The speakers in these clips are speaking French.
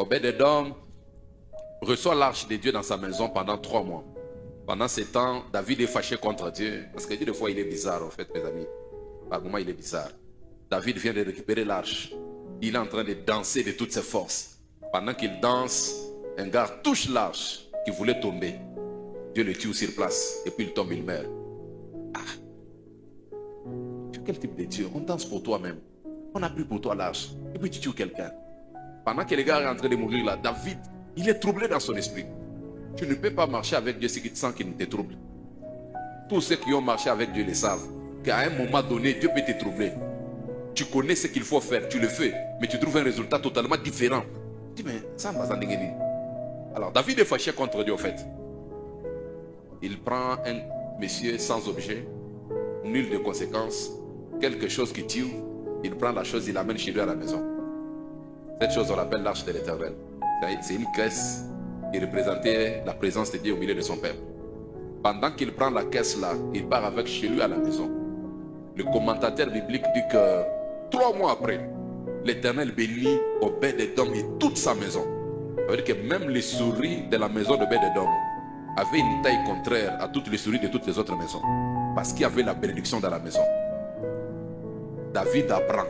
Obed-Edom reçoit l'arche de Dieu dans sa maison pendant 3 mois. Pendant ce temps, David est fâché contre Dieu. Parce que Dieu, des fois, il est bizarre, en fait, mes amis. Par moments, il est bizarre. David vient de récupérer l'arche. Il est en train de danser de toutes ses forces. Pendant qu'il danse, un gars touche l'arche qui voulait tomber. Dieu le tue sur place. Et puis il tombe, il meurt. Ah! Tu es quel type de Dieu? On danse pour toi-même. On a pris pour toi l'arche. Et puis tu tues quelqu'un. Pendant que le gars est en train de mourir là, David, il est troublé dans son esprit. Tu ne peux pas marcher avec Dieu si tu sens qu'il te trouble. Tous ceux qui ont marché avec Dieu le savent. Qu'à un moment donné, Dieu peut te troubler. Tu connais ce qu'il faut faire, tu le fais, mais tu trouves un résultat totalement différent. Tu dis, mais ça m'a zandigé. Alors, David est fâché contre Dieu, en fait. Il prend un monsieur sans objet, nul de conséquence, quelque chose qui tue. Il prend la chose, il l'amène chez lui à la maison. Cette chose, on l'appelle l'arche de l'Éternel. C'est une caisse qui représentait la présence de Dieu au milieu de son peuple. Pendant qu'il prend la caisse là, il part avec chez lui à la maison. Le commentateur biblique dit que 3 mois après, l'Éternel bénit Obed-Edom et toute sa maison. Ça veut dire que même les souris de la maison d'Obed-Edom avaient une taille contraire à toutes les souris de toutes les autres maisons. Parce qu'il y avait la bénédiction dans la maison. David apprend.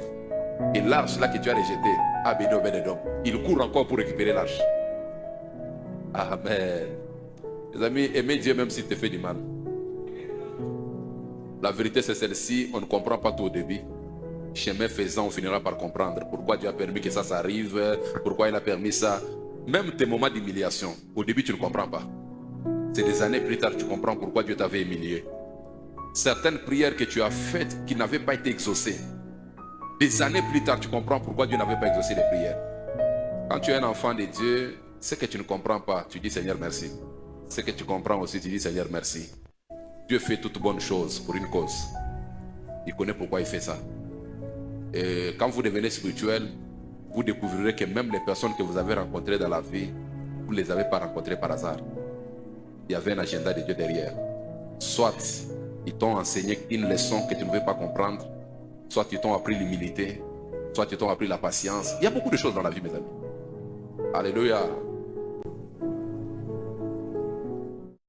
Et l'arche là que tu as rejeté a béni Obed-Edom. Il court encore pour récupérer l'arche. Amen. Les amis, aimez Dieu même s'il te fait du mal. La vérité c'est celle-ci, on ne comprend pas tout au début. Chemin faisant, on finira par comprendre pourquoi Dieu a permis que ça arrive, pourquoi il a permis ça. Même tes moments d'humiliation, au début tu ne comprends pas. C'est des années plus tard que tu comprends pourquoi Dieu t'avait humilié. Certaines prières que tu as faites qui n'avaient pas été exaucées. Des années plus tard, tu comprends pourquoi Dieu n'avait pas exaucé les prières. Quand tu es un enfant de Dieu, ce que tu ne comprends pas, tu dis Seigneur merci. Ce que tu comprends aussi, tu dis Seigneur merci. Dieu fait toutes bonnes choses pour une cause. Il connaît pourquoi il fait ça. Et quand vous devenez spirituel, vous découvrirez que même les personnes que vous avez rencontrées dans la vie, vous ne les avez pas rencontrées par hasard. Il y avait un agenda de Dieu derrière. Soit ils t'ont enseigné une leçon que tu ne veux pas comprendre, soit ils t'ont appris l'humilité, soit ils t'ont appris la patience. Il y a beaucoup de choses dans la vie, mes amis. Alléluia.